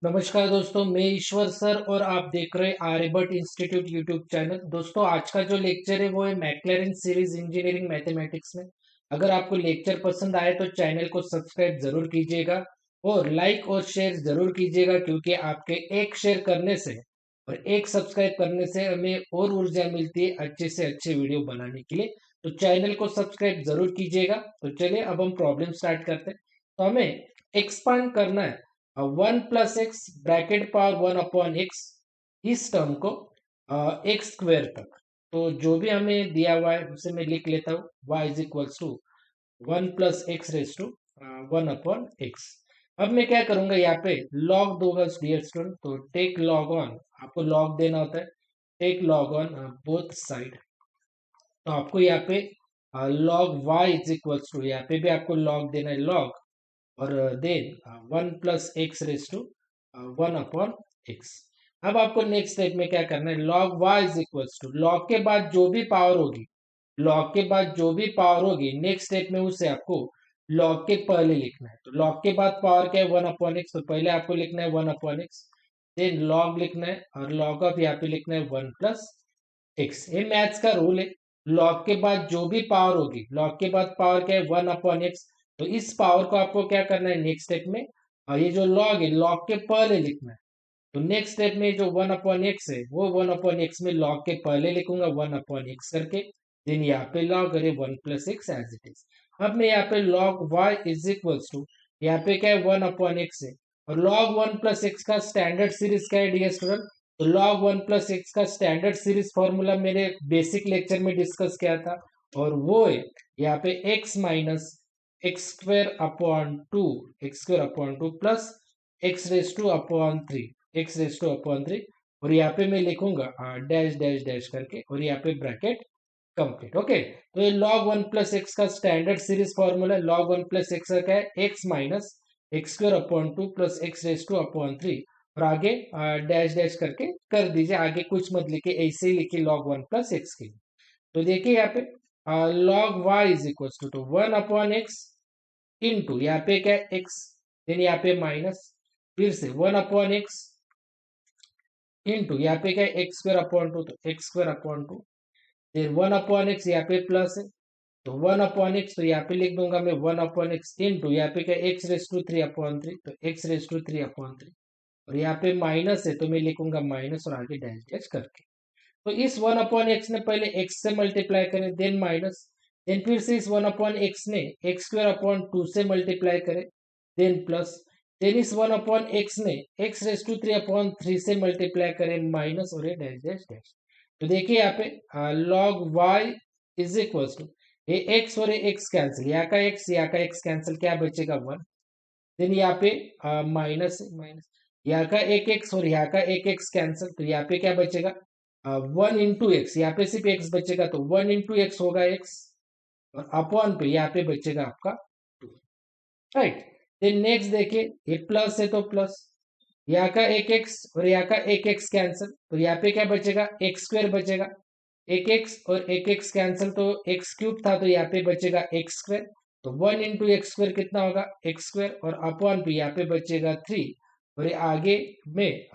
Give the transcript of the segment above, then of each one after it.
नमस्कार दोस्तों, मैं ईश्वर सर और आप देख रहे हैं आर्यभट्ट इंस्टीट्यूट यूट्यूब चैनल। दोस्तों, आज का जो लेक्चर है वो है मैक्लैरेन सीरीज इंजीनियरिंग मैथमेटिक्स में। अगर आपको लेक्चर पसंद आए तो चैनल को सब्सक्राइब जरूर कीजिएगा और लाइक और शेयर जरूर कीजिएगा, क्योंकि आपके एक शेयर करने से और एक सब्सक्राइब करने से हमें और ऊर्जा मिलती है अच्छे से अच्छे वीडियो बनाने के लिए। तो चैनल को सब्सक्राइब जरूर कीजिएगा। तो चलिए अब हम प्रॉब्लम स्टार्ट करते हैं। तो हमें एक्सपांड करना है 1 + x ब्रैकेट पावर 1/x इस टर्म को एक्स स्क्वेयर तक। तो जो भी हमें दिया हुआ है उसे मैं लिख लेता हूँ। y is equals to 1 + x⁻1/x। अब मैं क्या करूंगा, यहाँ पे लॉग दूंगा डियर स्टूडेंट। तो टेक लॉग ऑन, आपको लॉग देना होता है। Take log on both side. तो आपको यहाँ पे log y is equals to, यहाँ पे भी आपको लॉग देना है लॉग, और देन 1 + x⁻1/x। अब आपको नेक्स्ट स्टेप में क्या करना है, log y is equals to, log के बाद जो भी पावर होगी, लॉग के बाद जो भी पावर होगी नेक्स्ट स्टेप में उसे आपको लॉग के पहले लिखना है। तो लॉग के बाद पावर क्या है 1/x, तो पहले आपको लिखना है 1/x, देन लॉग लिखना है और लॉग ऑफ यहाँ पे लिखना है 1 + x। ये मैथ्स का रूल है। लॉग के बाद जो भी पावर होगी, लॉग के बाद पावर क्या है 1/x, तो इस पावर को आपको क्या करना है नेक्स्ट स्टेप में, और ये जो लॉग है लॉग के पहले लिखना है। तो नेक्स्ट स्टेप में जो 1/x है वो 1/x में लॉग के पहले लिखूंगा 1/x करके, देन यहाँ पे लॉग अरे 1 + x एज इट इज। अब मैं यहाँ पे log y is equals to, यहाँ पे क्या है 1/x है, और लॉग 1 + x का स्टैंडर्ड सीरीज क्या है डियर स्टूडेंट। तो लॉग 1 + x का स्टैंडर्ड सीरीज फॉर्मूला मेरे बेसिक लेक्चर में डिस्कस किया था, और वो है यहाँ पे x - x² / 2 x² / 2 plus x⁻³ x⁻³ और यहाँ पे मैं लिखूंगा डैश डैश डैश करके, और यहाँ पे ब्रैकेट कंप्लीट। ओके, तो ये log 1 + x का standard series formula. log 1 + x का क्या है x - x² / 2 प्लस x⁻³ और आगे डैश डैश करके कर दीजिए, आगे कुछ मत लिखिए, ऐसे ही लिखिए log 1 + x के लिए। तो देखिए यहाँ पे log y is equal to 1/x into यहाँ पे क्या है x, देन यहाँ पे माइनस, फिर से 1/x इंटू यहाँ पे क्या है x² / 2, तो x²/2, फिर 1/x यहाँ पे प्लस है, तो 1/x, तो यहाँ पे लिख दूंगा मैं 1/x इंटू यहाँ पे क्या x⁻³ तो x⁻³ और यहाँ पे माइनस है तो मैं लिखूंगा माइनस और आगे डैश डैश करके। तो इस 1/x ने पहले x से मल्टीप्लाई करें, देन माइनस, देन फिर से इस 1/x ने x²/2 से मल्टीप्लाई करें, देन प्लस, देन इस 1/x ने x⁻³ से मल्टीप्लाई करें माइनस, और ये डैश डैश डैश। तो देखिए यहाँ पे log y is equal to, ये x और ये x कैंसिल, यहाँ का x यहाँ का x कैंसिल, क्या बचेगा 1, देन यहाँ पे माइनस माइनस, यहाँ का एक x और यहाँ का एक x कैंसिल, तो यहाँ पे क्या बचेगा 1 × x, यहाँ पे सिर्फ x बचेगा, तो 1 × x होगा x, और अपॉन पे यहाँ पे बचेगा आपका 2, राइट। देन नेक्स्ट देखिए, ये प्लस है तो प्लस, यहाँ का एक x और यहाँ का एक x कैंसिल, तो यहाँ पे क्या बचेगा x² बचेगा, एक x और एक x कैंसिल, तो x³ था तो यहाँ पे बचेगा x², तो 1 × x² कितना होगा x², और अपॉन पे यहाँ पे बचेगा 3, और ये आगे में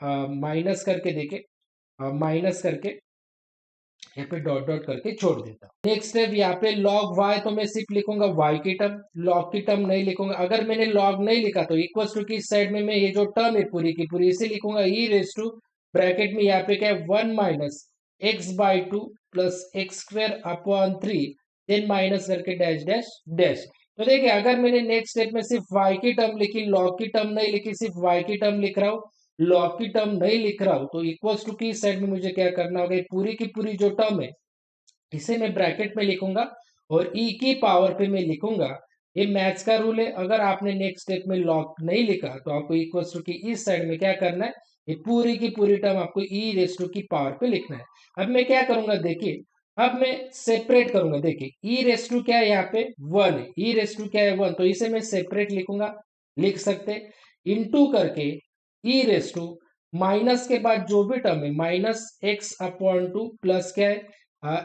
माइनस करके देखे, माइनस करके यहाँ पे डॉट डॉट करके छोड़ देता हूँ। नेक्स्ट स्टेप यहाँ पे log y, तो मैं सिर्फ लिखूंगा y की टर्म, log की टर्म नहीं लिखूंगा। अगर मैंने log नहीं लिखा तो इक्वल्स टू की साइड में मैं ये जो टर्म है पूरी की पूरी इसे लिखूंगा e⁻² ब्रैकेट में यहाँ पे क्या है 1 - x/2 plus x²/3, then minus करके डैश डैश डैश। तो देखिए, अगर मैंने नेक्स्ट स्टेप में सिर्फ y की टर्म लिखी, log की टर्म नहीं लिखी, सिर्फ y की टर्म लिख रहा हूँ, लॉग की टर्म नहीं लिख रहा हूं, तो इक्वल्स टू की साइड में मुझे क्या करना होगा, पूरी की पूरी जो टर्म है इसे मैं ब्रैकेट में लिखूंगा और e की पावर पे मैं लिखूंगा। ये मैथ्स का रूल है। अगर आपने नेक्स्ट स्टेप में लॉग नहीं लिखा तो आपको इक्वल्स टू की इस साइड में क्या करना है, ये पूरी की पूरी टर्म आपको e⁻² की पावर पे लिखना है। अब मैं क्या करूंगा देखिए, अब मैं सेपरेट करूंगा। देखिए e⁻² क्या है, यहाँ पे 1 है, e⁻² क्या है 1, तो इसे मैं सेपरेट लिखूंगा, लिख सकते इंटू करके e⁻, माइनस के बाद जो भी टर्म है -x/2 प्लस क्या है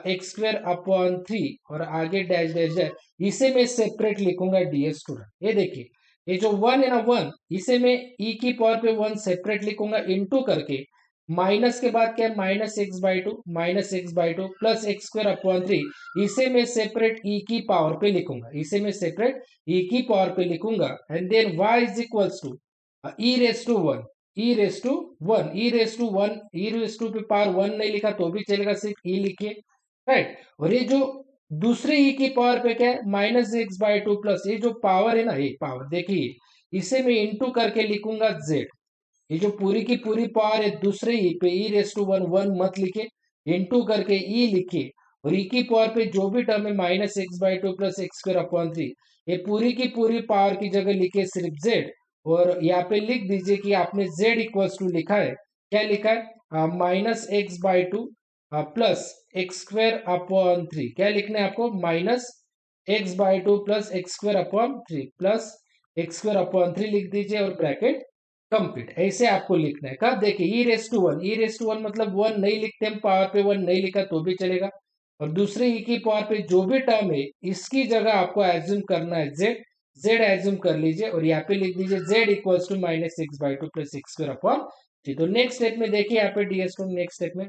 x²/3 और आगे डैश डैश डैश, इसे मैं सेपरेट लिखूंगा डियर स्टूडेंट। ये देखिए ये जो वन है ना वन, इसे मैं ई की पावर पे वन सेपरेट लिखूंगा इंटू करके, माइनस के बाद क्या है -x/2 plus x square upon 3, इसे मैं सेपरेट ई की पावर पे लिखूंगा, इसे मैं सेपरेट ई की पावर पे लिखूंगा। And then y is equals to e raise to one, e raise to one, e raise to one, e raise to पे पावर वन नहीं लिखा तो भी चलेगा, सिर्फ ई लिखिए, राइट। और ये जो दूसरे ई की पावर पे क्या है -x/2 प्लस ये जो पावर है ना, ये पावर देखिए, इसे मैं इंटू करके लिखूंगा z, ये जो पूरी की पूरी पावर है दूसरे ई पे ई रेस टू वन, वन मत लिखे, इंटू करके ई लिखिए, और ई की पावर पे जो भी टर्म है -x/2 plus x square upon 3, ये पूरी की पूरी पावर की जगह लिखे सिर्फ z, और यहाँ पे लिख दीजिए कि आपने z इक्वल्स टू लिखा है, क्या लिखा है -x/2 plus x square upon 3, क्या लिखना है आपको -x/2 plus x square upon 3 plus x square upon 3 लिख दीजिए और ब्रैकेट कंप्लीट, ऐसे आपको लिखना है। कब देखिए e raise to one, e raise to one मतलब वन नहीं लिखते हम, पावर पे वन नहीं लिखा तो भी चलेगा, और दूसरे ई की पावर पे जो भी टर्म है इसकी जगह आपको एज्यूम करना है जेड, जेड एज्यूम कर लीजिए और यहाँ पे लिख दीजिए z equals to -x/2 plus x square upon 3। तो नेक्स्ट स्टेप में देखिए यहाँ पे ds टू नेक्स्ट स्टेप में,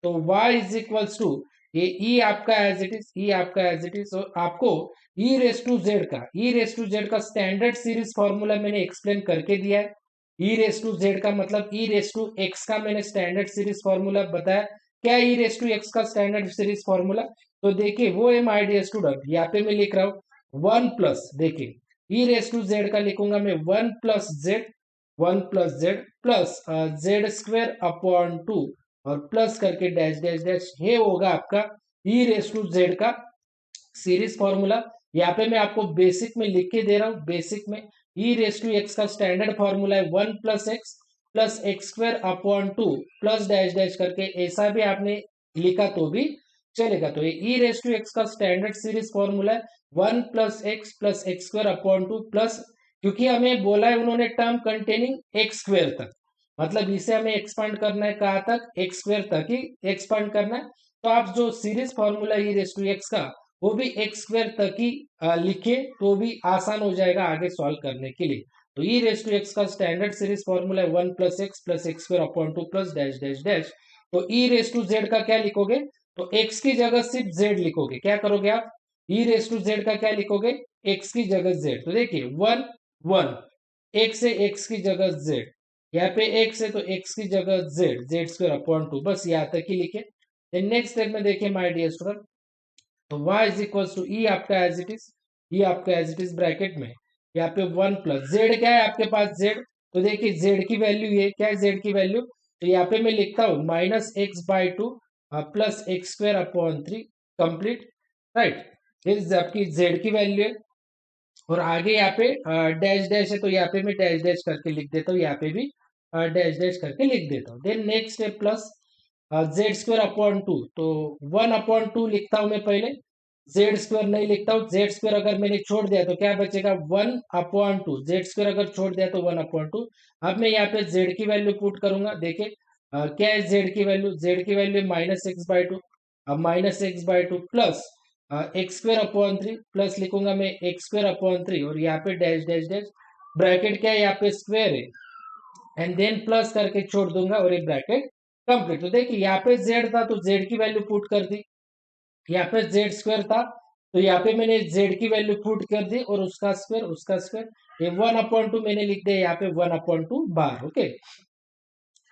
तो y इज इक्वल्स टू ये ई आपका एज इट इज, ई आपका एज इट इज, और आपको ई रेस टू जेड का, ई रेस टू जेड का स्टैंडर्ड सीरीज फॉर्मूला मैंने एक्सप्लेन करके दिया है। ई रेस टू जेड का मतलब ई रेस टू एक्स का मैंने स्टैंडर्ड सीरीज फॉर्मूला बताया। क्या ई रेस टू एक्स का स्टैंडर्ड सीरीज फॉर्मूला, तो देखिए वो है माय डियर स्टूडेंट, यहाँ पे मैं लिख रहा हूँ वन प्लस, देखिए ई रेस टू जेड का लिखूंगा मैं one plus Z, one plus Z plus Z square upon two, और प्लस करके डैश डैश डैश, ये होगा आपका ई रेस टू जेड का सीरीज फॉर्मूला। यहाँ पे मैं आपको बेसिक में लिख के दे रहा हूँ, बेसिक में ई रेस टू एक्स का स्टैंडर्ड फॉर्मूला है one plus x square upon two plus dash dash करके, ऐसा भी आपने लिखा तो भी चलेगा। तो ये ई रेस टू एक्स का स्टैंडर्ड सीरीज फॉर्मूला है one plus x square upon two plus, क्योंकि हमें बोला है उन्होंने टर्म कंटेनिंग एक्स स्क्वायर तक, मतलब इसे हमें एक्सपांड करना है कहाँ तक, एक्स स्क्वायर तक ही एक्सपांड करना है। तो आप जो series formula e raise to x का वो भी एक्स स्क्वायर तक ही लिखे तो भी आसान हो जाएगा आगे सॉल्व करने के लिए। तो ई रेस टू एक्स का स्टैंडर्ड सीरीज फॉर्मूला है one plus x square upon two plus dash dash dash. तो ई रेस टू जेड का क्या लिखोगे, तो एक्स की जगह सिर्फ जेड लिखोगे, क्या करोगे आप, ई रेस टू जेड का क्या लिखोगे, एक्स की जगह जेड। तो देखिए वन वन, एक्स है एक्स की जगह जेड, यहाँ पे एक्स है तो एक्स की जगह Z, Z square upon two, बस यहाँ तक ही लिखे। नेक्स्ट स्टेप में देखिए माय डियर स्टूडेंट, तो y इज इक्वल्स टू ई आपका एज इट इज, ई आपका एज इट इज ब्रैकेट में, यहाँ पे वन प्लस जेड, क्या है आपके पास जेड, तो देखिए जेड की वैल्यू ये क्या है, जेड की वैल्यू, तो यहाँ पे मैं लिखता हूँ -x/2 plus x square upon 3 complete, right, ये आपकी जेड की वैल्यू है। और आगे यहाँ पे डैश डैश है तो यहाँ पे मैं डैश डैश करके लिख देता हूँ, यहाँ पे भी डैश डैश करके लिख देता हूँ। देन नेक्स्ट है plus Z square upon two, तो वन अपॉन टू लिखता हूं मैं पहले, जेड स्क्वायर नहीं लिखता हूं, जेड स्क्वायर अगर मैंने छोड़ दिया तो क्या बचेगा one upon two, Z square अगर छोड़ दिया तो वन अपॉन टू। अब मैं यहाँ पे जेड की वैल्यू पुट करूंगा, देखिए क्या है जेड की वैल्यू, जेड की वैल्यू -x/2, अब -x/2 plus x square upon 3 plus लिखूंगा मैं एक्स स्क्वायर अपॉन 3, और यहाँ पे डैश डैश डैश, ब्रैकेट क्या है यहाँ पे स्क्वायर है, एंड देन प्लस करके छोड़ दूंगा और ये ब्रैकेट कंप्लीट। तो देखिए यहाँ पे जेड था तो जेड की वैल्यू पुट कर दी, यहाँ पे जेड स्क्वायर था तो यहाँ पे मैंने जेड की वैल्यू पुट कर दी और उसका स्क्वायर, उसका स्क्वायर, ये वन अपॉन टू मैंने लिख दिया यहाँ पे वन अपॉन टू बार, ओके।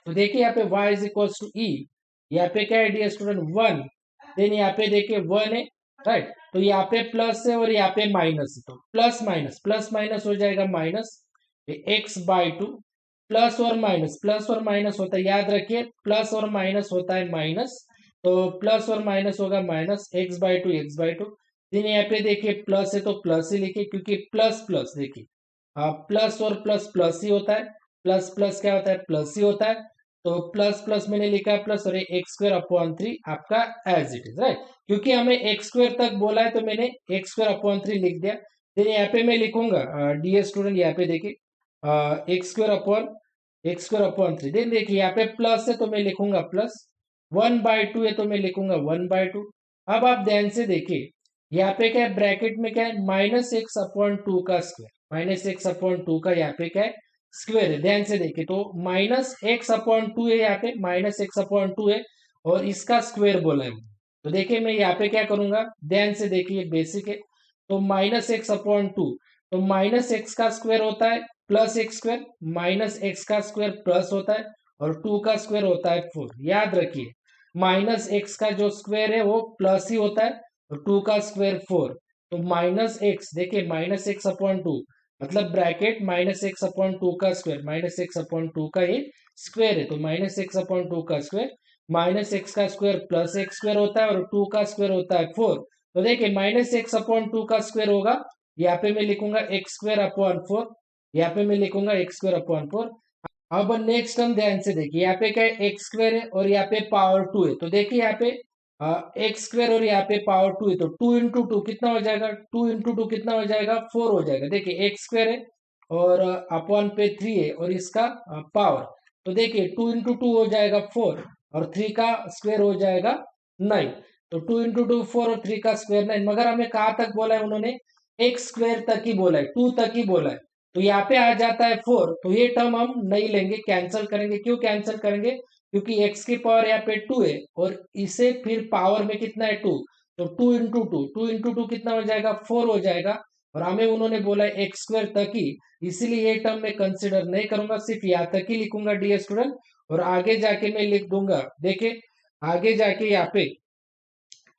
तो देखिए यहाँ पे y इज इक्वल्स टू ई, यहाँ पे क्या है डियर स्टूडेंट वन, देन यहाँ पे देखिए वन है, राइट, तो यहाँ पे प्लस है और यहाँ पे माइनस है, तो प्लस माइनस हो जाएगा माइनस x/2, प्लस और माइनस होता है, याद रखिए प्लस और माइनस होता है माइनस, तो प्लस और माइनस होगा माइनस x/2, देन यहाँ पे देखिए प्लस है तो प्लस ही लिखिए, क्योंकि प्लस प्लस देखिए प्लस और प्लस प्लस ही होता है, प्लस प्लस क्या होता है प्लस ही होता है, तो प्लस प्लस मैंने लिखा है प्लस, और एक्स स्क्वायर अपॉन 3 आपका एज इट इज, राइट, क्योंकि हमें एक्स स्क्वायर तक बोला है तो मैंने एक्स स्क्वायर अपॉन 3 लिख दिया। फिर यहाँ पे मैं लिखूंगा डियर स्टूडेंट, यहाँ पे देखिए एक्स स्क्वायर अपॉन 3, देन देखिए यहाँ पे प्लस है तो मैं लिखूंगा प्लस, 1/2 है तो मैं लिखूंगा 1/2। अब आप ध्यान से देखिए यहाँ पे क्या है ब्रैकेट में क्या है -x/2 का स्क्वायर, -x/2 का यहाँ पे क्या है, स्क्वायर है। ध्यान से देखिए तो -x/2 है, यहाँ पे -x/2 है और इसका स्क्वायर बोला है। तो देखिए मैं यहाँ पे क्या करूंगा, ध्यान से देखिए, बेसिक है। तो -x/2, तो -x का स्क्वायर होता है +x², -x का स्क्वायर प्लस होता है और 2 का स्क्वायर होता है 4। याद रखिए -x का जो स्क्वायर है वो प्लस ही होता है और 2 का स्क्वायर 4। तो -x, देखिए -x/2 मतलब ब्रैकेट -x/2 का स्क्वायर, -x/2 का ये स्क्वायर है। तो -x/2 का स्क्वायर, -x का स्क्वायर प्लस x स्क्वायर होता है और 2 का स्क्वायर होता है 4। तो देखिए -x/2 का स्क्वायर होगा, यहाँ पे मैं लिखूंगा x²/4, यहाँ पे मैं लिखूंगा x²/4। अब नेक्स्ट हम ध्यान से देखिए, यहाँ पे क्या है, एक्स स्क्वायर है और यहाँ पे पावर 2 है। तो देखिए यहाँ पे एक्स स्क्वायर और यहाँ पे पावर 2 है, तो 2 × 2 कितना हो जाएगा, 2 × 2 कितना हो जाएगा, 4 हो जाएगा। देखिए एक्स स्क्वायर है और अपॉन पे 3 है और इसका पावर, तो देखिए 2 × 2 हो जाएगा 4 और 3 का स्क्वायर हो जाएगा 9। तो 2 × 2 4 और 3 का स्क्वायर 9, मगर हमें कहाँ तक बोला है उन्होंने, एक्स स्क्वायर तक ही बोला है, 2 तक ही बोला है। तो यहाँ पे आ जाता है 4, तो ये टर्म हम नहीं लेंगे, कैंसिल करेंगे। क्यों कैंसिल करेंगे, क्योंकि x की पावर यहाँ पे 2 है और इसे फिर पावर में कितना है 2, तो 2 × 2 कितना हो जाएगा, 4 हो जाएगा। और हमें उन्होंने बोला है एक्स स्क्वायर तक ही, इसीलिए ये टर्म मैं कंसिडर नहीं करूंगा, सिर्फ यहाँ तक ही लिखूंगा डियर स्टूडेंट। और आगे जाके मैं लिख दूंगा, देखिए आगे जाके यहाँ पे,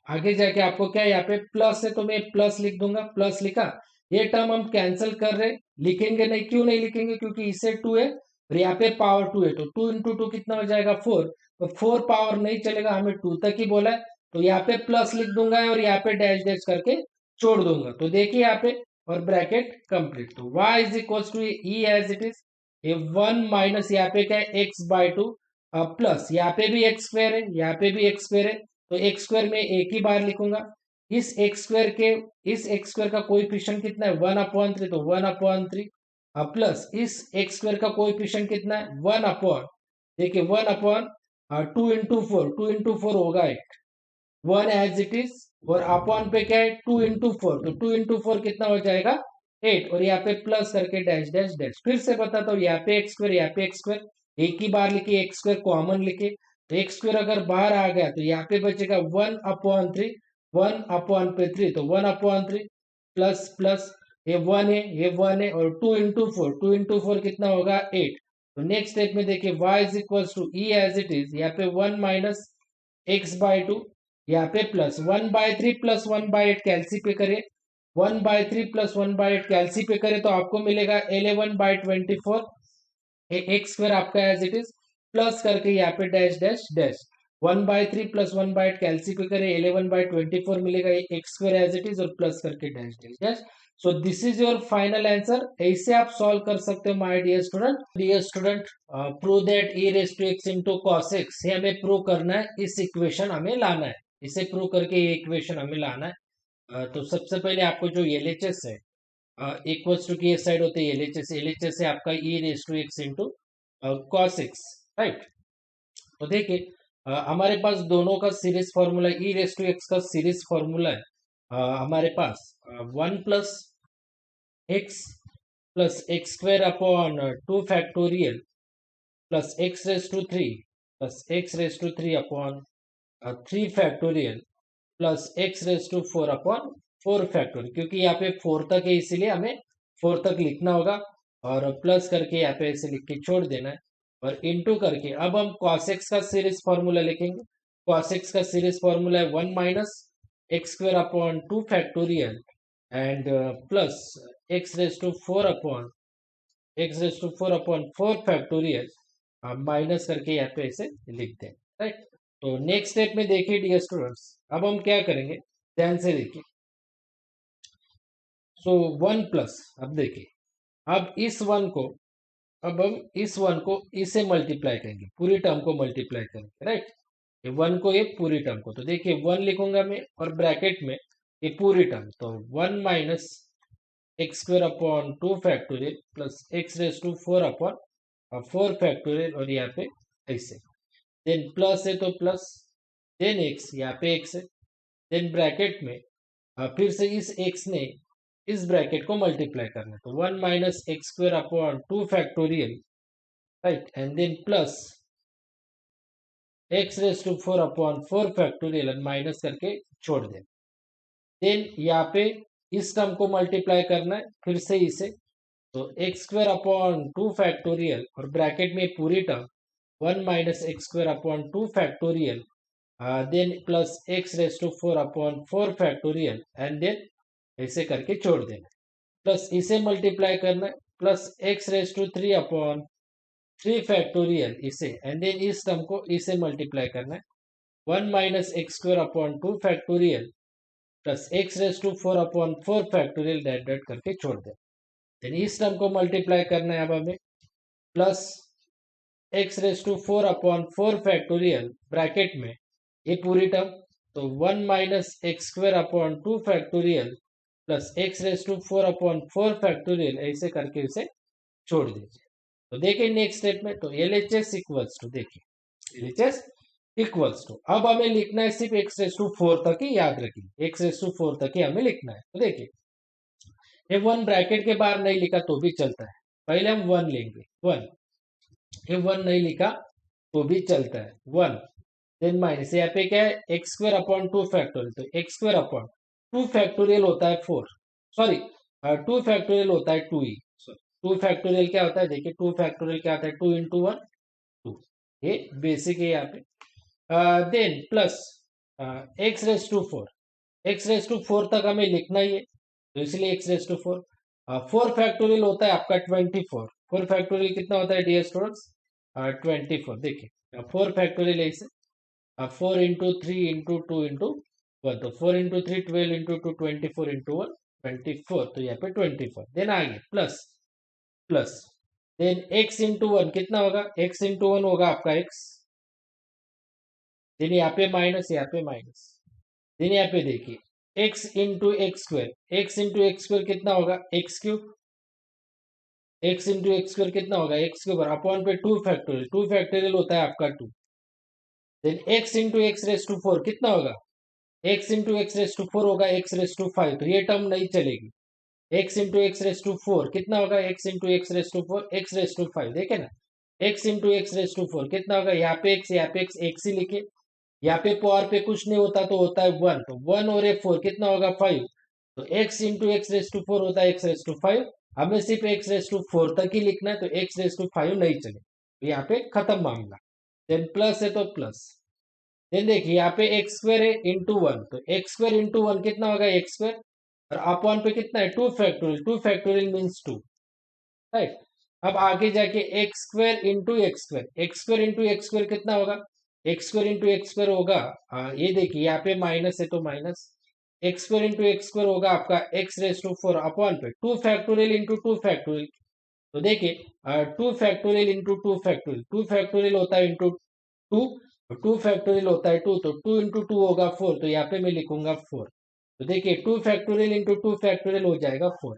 आगे जाके आपको क्या है, यहाँ पे प्लस है तो मैं प्लस लिख दूंगा, प्लस लिखा। ये टर्म हम कैंसिल कर रहे, लिखेंगे नहीं। क्यों नहीं लिखेंगे, क्योंकि इससे 2 है और यहाँ पे पावर 2 है, तो 2 × 2 कितना हो जाएगा 4। तो 4 पावर नहीं चलेगा, हमें 2 तक ही बोला है। तो यहाँ पे प्लस लिख दूंगा और यहाँ पे डैश डैश करके छोड़ दूंगा। तो देखिए यहाँ पे और ब्रैकेट कंप्लीट। तो y is equal to e as it is, ये 1 माइनस यहाँ पे क्या है x/2 प्लस यहाँ पे भी एक्स स्क्वायर है, यहाँ पे भी एक्स स्क्वायर है। तो एक्स स्क्वायर में एक ही बार लिखूंगा। इस एक्स स्क्वायर के, इस एक्स स्क्वायर का कोएफिशिएंट कितना है, 1/3, तो 1/3 प्लस इस एक्स स्क्वायर का कोएफिशिएंट कितना है, 1/, देखिए 1/2 × 4, 2 × 4 होगा 8, 1 एज इट इज। और अपॉन पे क्या है, 2 × 4, तो 2 × 4 कितना हो जाएगा 8, और यहाँ पे प्लस करके डैश डैश डैश। फिर से बताता हूँ, यहाँ पे एक्स स्क्वायर, यहाँ पे एक्स स्क्वायर एक ही बार लिखे, एक्स स्क्वायर कॉमन लिखे। तो एक्स स्क्वायर अगर बाहर आ गया तो यहाँ पे बचेगा 1/3, 1/3, तो 1/3 प्लस प्लस, ये 1 है, ये 1 है, और 2 × 4, 2 × 4 कितना होगा 8। तो नेक्स्ट स्टेप में देखिए y is equal to e as it is, यहाँ पे 1 माइनस x/2, यहाँ पे प्लस 1/3 प्लस 1/8 कैलसी पे करें, 1/3 प्लस 1/8 कैलसी पे करें तो आपको मिलेगा 11/24। एक्स स्क्वायर आपका एज इट इज, प्लस करके यहाँ पे डैश डैश डैश, 1/3 प्लस 1/8 कैलसी पे करें 11/24 मिलेगा, x square as it is और प्लस करके dash dash dash. So this is your final answer. ऐसे आप सॉल्व कर सकते हो my dear student. Dear student, prove that e raise to x into cos x, ये हमें प्रूव करना है, इस इक्वेशन हमें लाना है, इसे प्रूव करके ये इक्वेशन हमें लाना है। तो सबसे पहले आपको जो एलएचएस है, इक्वल्स टू की ये साइड होते है एलएचएस, एलएचएस है आपका e raise to x into cos x, right. तो देखिए हमारे पास दोनों का series formula, e raise to x का सीरीज फॉर्मूला है हमारे पास 1 plus x plus x square upon 2 factorial plus x raise to 3 plus x raise to 3 upon 3 factorial plus x raise to 4 upon 4 factorial, क्योंकि यहाँ पे 4 तक है इसीलिए हमें 4 तक लिखना होगा और प्लस करके यहाँ पे ऐसे लिख के छोड़ देना है और इनटू करके अब हम cos x का सीरीज फॉर्मूला लिखेंगे। cos x का सीरीज फॉर्मूला है 1 minus x square upon 2 factorial and plus x raise to 4 upon x raise to 4 upon 4 factorial, minus करके यहाँ पे ऐसे लिखते हैं, राइट। तो नेक्स्ट स्टेप में देखिए डियर स्टूडेंट्स, अब हम क्या करेंगे, ध्यान से देखिए। सो 1 प्लस, अब देखिए, अब इस 1 को, अब हम इस 1 को इसे मल्टीप्लाई करेंगे, पूरी टर्म को मल्टीप्लाई करेंगे, राइट। ये 1 को, ये पूरी टर्म को, तो देखिए 1 लिखूंगा मैं और ब्रैकेट में ये पूरी टर्म, तो 1 minus x square upon 2 factorial plus x raise to 4 upon 4 factorial, और यहाँ पे ऐसे, देन प्लस है तो प्लस, देन एक्स, यहाँ पे एक्स है, देन ब्रैकेट में फिर से इस एक्स ने इस ब्रैकेट को मल्टीप्लाई करना है, तो 1 minus x square upon 2 factorial, right, and then plus x raise to 4 upon 4 factorial and minus करके छोड़ दें। देन यहाँ पे इस टर्म को मल्टीप्लाई करना है फिर से इसे, तो एक्स स्क्वायर अपॉन 2 फैक्टोरियल और ब्रैकेट में पूरी term 1 minus x square upon 2 factorial, then plus x raise to 4 upon 4 factorial and then ऐसे करके छोड़ देना, प्लस इसे मल्टीप्लाई करना है plus x raise to 3 upon 3 factorial इसे, एंड देन इस टर्म को इसे मल्टीप्लाई करना है 1 minus x square upon 2 factorial plus x raise to 4 upon 4 factorial that that करके छोड़ दें। देन इस टर्म को मल्टीप्लाई करना है अब हमें plus x raise to 4 upon 4 factorial bracket में ये पूरी टर्म, तो 1 minus x square upon 2 factorial plus x raise to 4 upon 4 factorial ऐसे करके इसे छोड़ दीजिए। तो देखिए नेक्स्ट स्टेप में, तो LHS इक्वल्स टू, देखिए LHS इक्वल्स टू, अब हमें लिखना है सिर्फ एक्स रेस टू 4 तक ही, याद रखिए एक्स रेस टू 4 तक ही हमें लिखना है। तो देखिए ये 1 ब्रैकेट के बाहर नहीं लिखा तो भी चलता है, पहले हम 1 लेंगे, 1, ये 1 नहीं लिखा तो भी चलता है, 1, देन माइनस यहाँ पे क्या है एक्स स्क्वायर अपॉन 2 फैक्टोरियल, तो एक्स स्क्वायर अपॉन 2 फैक्टोरियल होता है 4, सॉरी 2 फैक्टोरियल होता है 2 ही, 2 फैक्टोरियल क्या होता है, देखिए 2 फैक्टोरियल क्या होता है 2 इंटू 1 2, ये बेसिक है यहाँ पे। Then plus x raise to 4, x raise to 4 तक हमें लिखना ही है, तो इसलिए एक्स रेस टू 4, 4 फैक्टोरियल होता है आपका 24, 4 फैक्टोरियल कितना होता है डियर स्टूडेंट्स 24, देखिए 4 फैक्टोरियल ऐसे 4 इंटू 3 इंटू 2 इंटू 1, तो 4 इंटू 3 12 इंटू 2 24 इंटू 1 24, तो यहाँ पे 24, देन आगे plus plus then x into 1 कितना होगा, x इंटू 1 होगा आपका x, देन यहाँ पे माइनस, यहाँ पे माइनस, देन यहाँ पे देखिए x into x square, x into x square कितना होगा x cube, x into x square कितना होगा एक्स क्यूब अपॉन पे 2 फैक्टोरियल, 2 फैक्टोरियल होता है आपका 2, then x into x raise to 4 कितना होगा, x into x raise to 4 होगा x रेस टू 5, तो ये टर्म नहीं चलेगी, x into x raise to 4 कितना होगा, x into x raise to 4 x raise to 5, देखे ना x into x raise to 4 कितना होगा, यहाँ पे x, यहाँ पे x ही लिखे, यहाँ पे पावर पे कुछ नहीं होता तो होता है 1, तो 1 और 4 कितना होगा 5, तो x into x raise to 4 होता है x रेस टू 5, हमें सिर्फ x रेस टू 4 तक ही लिखना है, तो x रेस टू 5 नहीं चले, तो यहाँ पे खत्म मामला, देन प्लस है तो प्लस, देन देखिए यहाँ पे एक्स स्क्वायर है इंटू 1, तो एक्स स्क्वायर इंटू 1 कितना होगा एक्स स्क्वायर, और अपॉन पे कितना है 2 फैक्टोरियल, 2 फैक्टोरियल मीन्स 2, राइट। अब आगे जाके x square into x square, x square into x square कितना होगा, x square into x square होगा, ये देखिए यहाँ पे माइनस है तो minus, x square into x square होगा आपका एक्स रेस टू 4 अपॉन पे 2 फैक्टोरियल इंटू 2 फैक्टोरियल, तो देखिए 2 फैक्टोरियल इंटू 2 फैक्टोरियल, 2 फैक्टोरियल होता है इंटू 2, 2 फैक्टोरियल होता है 2, तो 2 इंटू 2 होगा 4, तो यहाँ पे मैं लिखूंगा 4, तो देखिए 2 फैक्टोरियल इंटू 2 फैक्टोरियल हो जाएगा 4,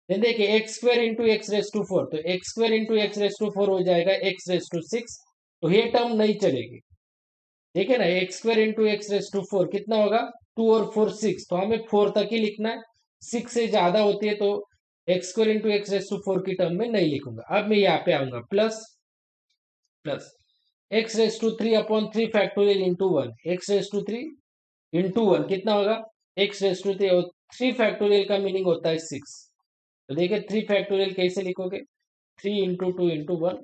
देन देखिए x square into x raise to 4, तो x square into x raise to 4 हो जाएगा एक्स रेस टू 6, तो ये टर्म नहीं चलेगी, देखिए ना x square into x raise to 4 कितना होगा 2 और 4 6, तो हमें 4 तक ही लिखना है, 6 से ज्यादा होती है तो x square into x raise to 4 की टर्म में नहीं लिखूंगा। अब मैं यहाँ पे आऊंगा plus plus x raise to 3 upon 3 factorial into 1, x raise to 3 into 1 कितना होगा एक्स रेस टू 3, और 3 फैक्टोरियल का मीनिंग होता है 6, तो देखिए 3 फैक्टोरियल कैसे लिखोगे 3 इंटू 2 इंटू 1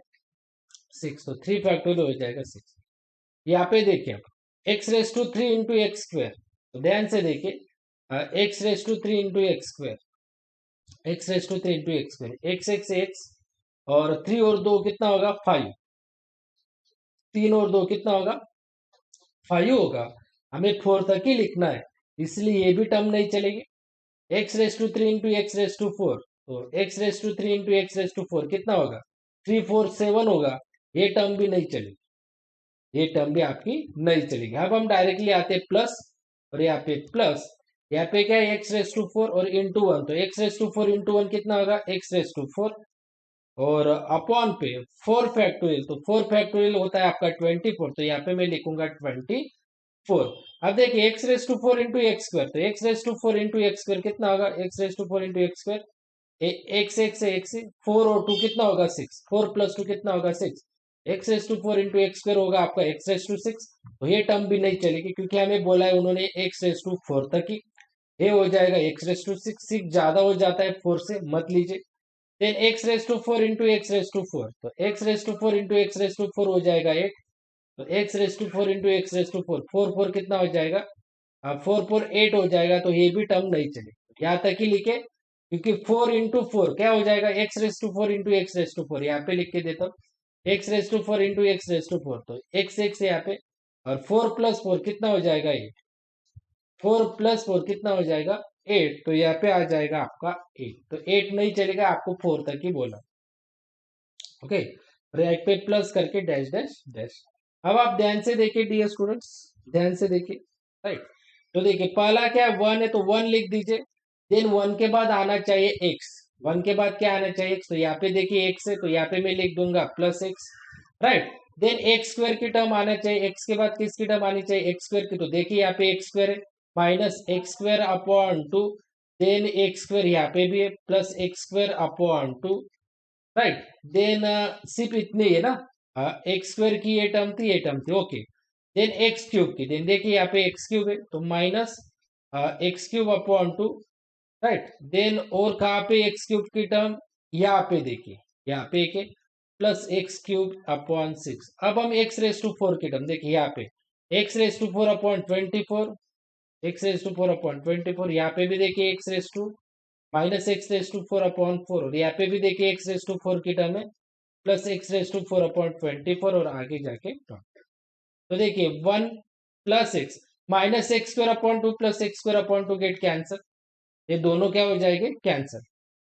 6, तो 3 फैक्टोरियल हो जाएगा 6। यहाँ पे देखिए x raise to 3 into x square, तो ध्यान से देखिए x raise to 3 into x square, x raise to 3 into x square, x x x, और 3 और 2 कितना होगा 5, 3 और 2 कितना होगा 5 होगा, हमें 4 तक ही लिखना है, इसलिए ये भी टर्म नहीं चलेगी, x raise to 3 into x raise to 4, तो x raise to 3 into x raise to 4 कितना होगा 3 4 7 होगा, ये टर्म भी नहीं चलेगी, ये टर्म भी आपकी नहीं चलेगी। अब हम डायरेक्टली आते हैं प्लस, और यहाँ पे प्लस, यहाँ पे क्या है एक्स रेस टू 4 और इंटू 1, तो एक्स रेस टू 4 इंटू 1 कितना होगा एक्स रेस टू 4, और अपॉन पे 4 फैक्टोरियल, तो 4 फैक्टोरियल होता है आपका 24, तो यहाँ पे मैं लिखूंगा 24, 4। अब देखिए x raise to 4 into x square, तो x raise to 4 into x square कितना होगा, x raise to 4 into x square, x x है एक्स, 4 और 2 कितना होगा 6, 4 प्लस 2 कितना होगा 6, x raise to 4 into x square होगा आपका एक्स रेस टू 6। तो ये टर्म भी नहीं चलेगी क्योंकि हमें बोला है उन्होंने एक्स रेस टू 4 तक ही, ये हो जाएगा एक्स रेस टू 6, 6 ज्यादा हो जाता है 4 से, मत लीजिए। Then x raise to 4 into x raise to 4, तो x raise to 4 into x raise to 4 हो जाएगा 8, तो x raise to 4 into x raise to 4, 4 4 कितना हो जाएगा, 4 4 8 हो जाएगा, तो ये भी टर्म नहीं चलेगा, यहाँ तक ही लिखे क्योंकि 4 इंटू 4 क्या हो जाएगा, x raise to 4 into x raise to 4, यहाँ पे लिख के देता हूँ x raise to 4 into x raise to 4, तो एक्स एक्स यहाँ पे, और 4 प्लस 4 कितना हो जाएगा 8, 4 प्लस 4 कितना हो जाएगा 8, तो यहाँ पे आ जाएगा आपका 8, तो 8 नहीं चलेगा, आपको 4 तक ही बोला। ओके, राइट पे प्लस करके डैश डैश डैश। अब आप ध्यान से देखिए डियर स्टूडेंट्स, ध्यान से देखिए, राइट। तो देखिए पहला क्या है, 1 है तो 1 लिख दीजिए, देन 1 के बाद आना चाहिए x, 1 के बाद क्या आना चाहिए x, तो यहाँ पे देखिए x है तो यहाँ पे मैं लिख दूंगा plus x, right. Then x square की टर्म आना चाहिए, x के बाद किसकी टर्म आनी चाहिए, एक्स स्क्वायर की, तो देखिए यहाँ पे एक्स स्क्वायर है, minus x square upon 2, then x square यहाँ पे भी है, plus x square upon 2, right. Then सिर्फ इतनी है ना, एक्स स्क्वायर की ये टर्म थी, ओके। देन एक्स क्यूब की, देन देखिए यहाँ पे एक्स क्यूब है तो minus x cube upon 2, right. Then और कहाँ पे एक्स क्यूब की टर्म, यहाँ पे देखिए, यहाँ पे एक है प्लस एक्स क्यूब अपॉन 6। अब हम एक्स रेस टू 4 की टर्म देखिए यहाँ पे, x raise to 4 upon 24, x raise to 4 upon 24, यहाँ पे भी देखिए x raise to minus x raise to 4 upon 4, और यहाँ पे भी देखिए एक्स रेस टू 4 की टर्म है plus x raise to 4 upon 24, और आगे जाके तो देखिए 1 plus x minus x square upon 2 plus x square upon 2 get cancel, ये दोनों क्या हो जाएंगे कैंसर।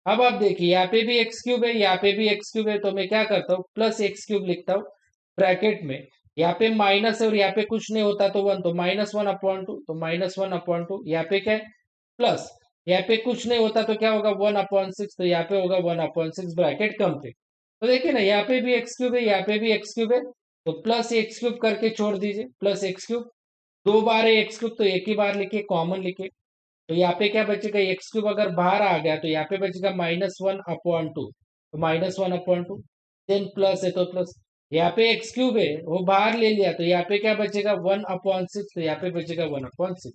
अब आप देखिए यहाँ पे भी एक्स क्यूब है, यहाँ पे भी एक्स क्यूब है, तो मैं क्या करता हूँ प्लस एक्स क्यूब लिखता हूँ ब्रैकेट में, यहाँ पे माइनस है और यहाँ पे कुछ नहीं होता तो 1, तो माइनस 1 अपॉन 2, तो माइनस 1 अपॉन 2, यहाँ पे क्या है प्लस, यहाँ पे कुछ नहीं होता तो क्या होगा 1 अपॉन 6, तो यहाँ पे होगा 1 अपॉन 6 ब्रैकेट कंप्लीट। तो देखिए ना यहाँ पे भी एक्स क्यूब है, यहाँ पे भी एक्स क्यूब है, तो प्लस एक्स क्यूब करके छोड़ दीजिए, प्लस एक्स क्यूब, दो बार है एक्स क्यूब तो एक ही बार लिखे, कॉमन लिखे, तो यहाँ पे क्या बचेगा एक्स क्यूब अगर बाहर आ गया तो यहाँ पे बचेगा -1/2, तो -1/2, देन प्लस है तो प्लस, यहाँ पे एक्स क्यूब है वो बाहर ले लिया तो यहाँ पे क्या बचेगा 1/6, तो यहाँ पे बचेगा 1/6,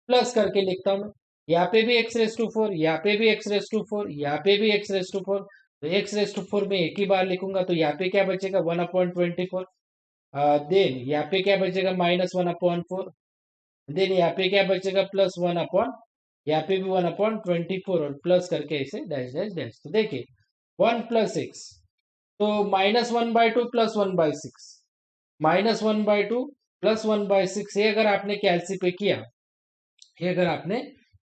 प्लस करके लिखता हूँ मैं, यहाँ पे भी एक्स रेस टू 4, यहाँ पे भी एक्स रेस टू 4, यहाँ पे भी एक्स रेस टू 4, तो एक्स रेस टू 4 में एक ही बार लिखूंगा, तो यहाँ पे क्या बचेगा 1/24, देन यहाँ पे क्या बचेगा -1/4, देन यहाँ पे क्या बचेगा +1 यहाँ पे भी 1/24, और प्लस करके ऐसे डैश डैश डैश, तो देखिए 1 प्लस एक्स, तो -1/2 प्लस 1/6, -1/2 प्लस 1/6, ये अगर आपने कैलसी पे किया, ये अगर आपने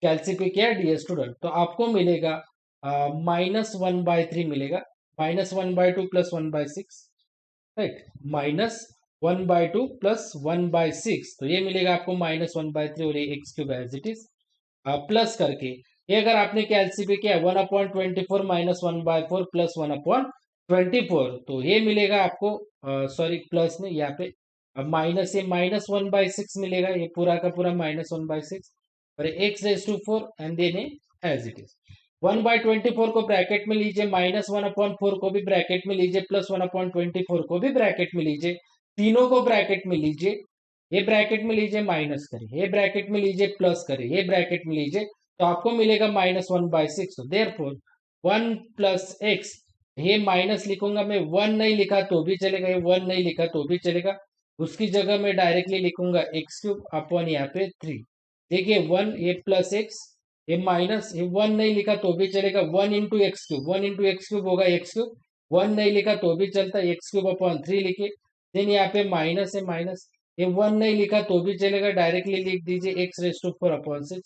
कैलसी पे किया डियर स्टूडेंट, तो आपको मिलेगा -1/3 मिलेगा, -1/2 प्लस 1/6, राइट, -1/2 प्लस 1/6, तो ये मिलेगा आपको -1/3, और ये x cube as it is, plus करके ये अगर आपने कैलसी किया 1/24 -1/4 प्लस 1/24, तो ये मिलेगा आपको, सॉरी प्लस नहीं यहाँ पे, अब माइनस, ये -1/6 मिलेगा, ये पूरा का पूरा -1/6, और x raise to 4 and then as it is, 1/24 को ब्रैकेट में लीजिए, -1/4 को भी ब्रैकेट में लीजिए, प्लस 1/24 को भी ब्रैकेट में लीजिए, तीनों को ब्रैकेट में लीजिए, ये ब्रैकेट में लीजिए माइनस करिए, ये ब्रैकेट में लीजिए प्लस करिए, ये ब्रैकेट में लीजिए, तो आपको मिलेगा -1/6, तो देयरफॉर 1 प्लस एक्स, ये माइनस लिखूंगा मैं, 1 नहीं लिखा तो भी चलेगा, ये 1 नहीं लिखा तो भी चलेगा, उसकी जगह मैं डायरेक्टली लिखूंगा एक्स क्यूब अपॉन यहाँ पे 3, देखिए 1 ये प्लस एक्स, ये माइनस, ये 1 नहीं लिखा तो भी चलेगा, 1 into x cube, 1 into x cube होगा एक्स क्यूब, 1 नहीं लिखा तो भी चलता है, एक्स क्यूब अपॉन 3 लिखे, देन यहाँ पे माइनस है माइनस, ये 1 नहीं लिखा तो भी चलेगा, डायरेक्टली लिख दीजिए एक्स रेस टू 4 अपॉन 6,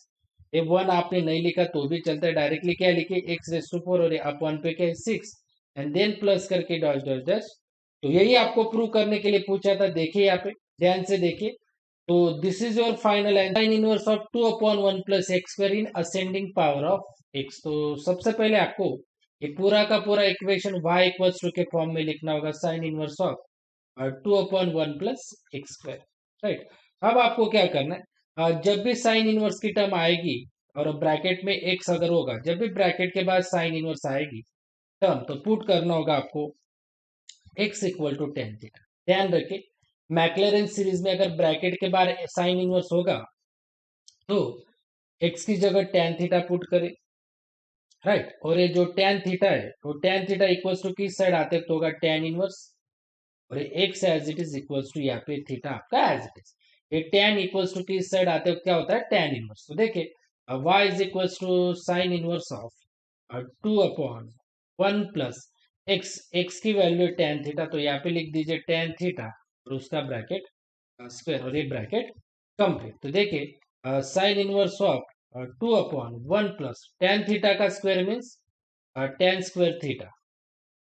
ये 1 आपने नहीं लिखा तो भी चलता है, डायरेक्टली क्या लिखे एक्स रेस टू 4, और ये अपॉन पे क्या है 6, एंड देन प्लस करके डॉट डॉट डैश, तो यही आपको प्रूव करने के लिए पूछा था, देखिए यहाँ पे ध्यान से देखिए, तो this is your final answer, sign inverse of 2/1 plus x square in ascending power of x. तो सबसे पहले आपको ये पूरा का पूरा इक्वेशन y इक्वल्स टू के फॉर्म में लिखना होगा, sign inverse of 2/1 plus x square, right. अब आपको क्या करना है, जब भी साइन इनवर्स की टर्म आएगी और ब्रैकेट में एक्स अगर होगा, जब भी ब्रैकेट के बाद साइन इनवर्स आएगी टर्म, तो पुट करना होगा आपको x equal to tan theta. ध्यान रखें, मैक्लैरेन सीरीज में अगर ब्रैकेट के बाद साइन इनवर्स होगा तो x की जगह टेन थीटा पुट करें, राइट। और ये जो टेन थीटा है, तो टेन थीटा इक्वल्स टू किस साइड आते तो होगा टेन इनवर्स, और x as it is equals to यहाँ पे थीटा आपका एज इट इज। ये टेन इक्वल्स टू किस साइड आते हो क्या होता है टेन इनवर्स। तो देखिए y is equals to sine inverse of 2/1 plus x की वैल्यू टेन थीटा, तो यहाँ पे लिख दीजिए टेन थीटा और उसका ब्रैकेट स्क्वायर, और ये ब्रैकेट कंप्लीट। तो देखिए sine inverse of 2/1 plus tan theta का square means tan square theta,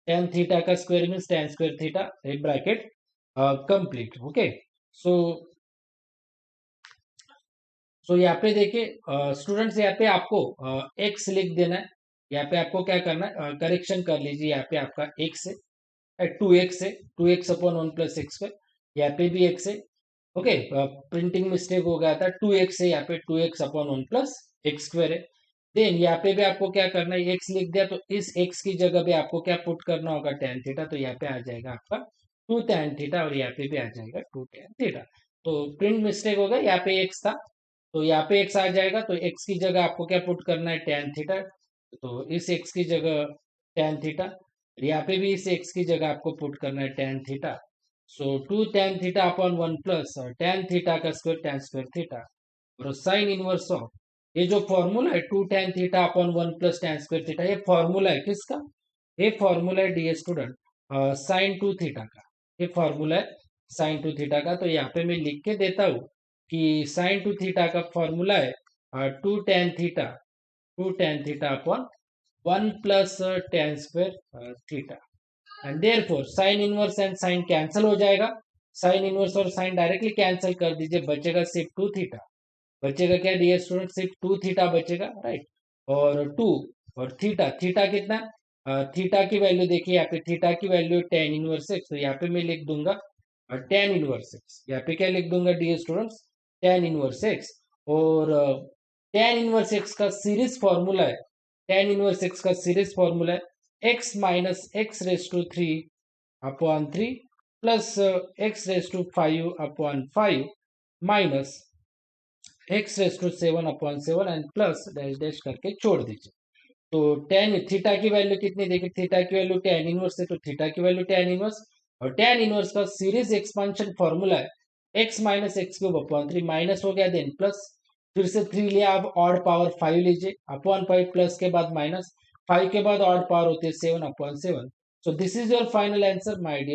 tan theta का square means tan square theta, एक ब्रैकेट कंप्लीट। ओके, सो यहाँ पे देखिए स्टूडेंट्स, यहाँ पे आपको एक्स लिख देना है। यहाँ पे आपको क्या करना है, करेक्शन कर लीजिए, यहाँ पे आपका एक्स है, टू एक्स है, two x upon one plus x square, यहाँ पे भी एक्स है। ओके, प्रिंटिंग मिस्टेक हो गया था, टू एक्स है, यहाँ पे two x upon one plus x square है। देन यहाँ पे भी आपको क्या करना है, एक्स लिख दिया तो इस एक्स की जगह पे आपको क्या पुट करना होगा टेन थीटा, तो यहाँ पे आ जाएगा आपका टू टेन थीटा, और यहाँ पे भी आ जाएगा टू टेन थीटा। तो प्रिंट मिस्टेक हो गया, यहाँ पे एक्स था तो यहाँ पे एक्स आ जाएगा, तो एक्स की जगह आपको क्या पुट करना है टेन थीटा, तो इस एक्स की जगह टेन थीटा, यहाँ पे भी इस एक्स की जगह आपको पुट करना है tan theta. So two tan theta upon one plus tan theta का स्क्वायर टेन स्क्वायर थीटा, और साइन इनवर्स ऑफ ये जो फॉर्मूला है two tan theta upon one plus tan square theta, ये फॉर्मूला है किसका, ये फॉर्मूला है dear student sine two theta का, ये फॉर्मूला है साइन टू थीटा का। तो यहाँ पे मैं लिख के देता हूँ कि साइन टू थीटा का फॉर्मूला है two tan theta upon one plus tan square theta, and therefore sine inverse and sine cancel हो जाएगा, साइन इनवर्स और साइन डायरेक्टली कैंसिल कर दीजिए, बचेगा सिर्फ टू थीटा, बचेगा क्या डियर स्टूडेंट, सिर्फ टू थीटा बचेगा, राइट। और टू और थीटा, थीटा कितना, थीटा की वैल्यू देखिए, यहाँ पे थीटा की वैल्यू टेन इनवर्स एक्स, तो यहाँ पे मैं लिख दूंगा टेन इनवर्स एक्स, यहाँ पे क्या लिख दूंगा dear students tan inverse x. और टेन इनवर्स एक्स का सीरीज फॉर्मूला है, टेन इनवर्स एक्स का सीरीज फॉर्मूला है x minus x raise to three upon three plus x raise to five upon five minus x raise to seven upon seven and plus dash dash करके छोड़ दीजिए। तो tan theta की value कितनी देखिए, theta की value tan inverse है, तो थीटा की वैल्यू टेन इनवर्स, और टेन इनवर्स का सीरीज एक्सपांशन फॉर्मूला है x minus x cube upon three, minus हो गया देन प्लस, फिर से थ्री लिया, अब ऑड पावर फाइव लीजिए अपॉन फाइव, प्लस के बाद माइनस, फाइव के बाद ऑड पावर होती है seven upon seven. So this is your final answer my dear.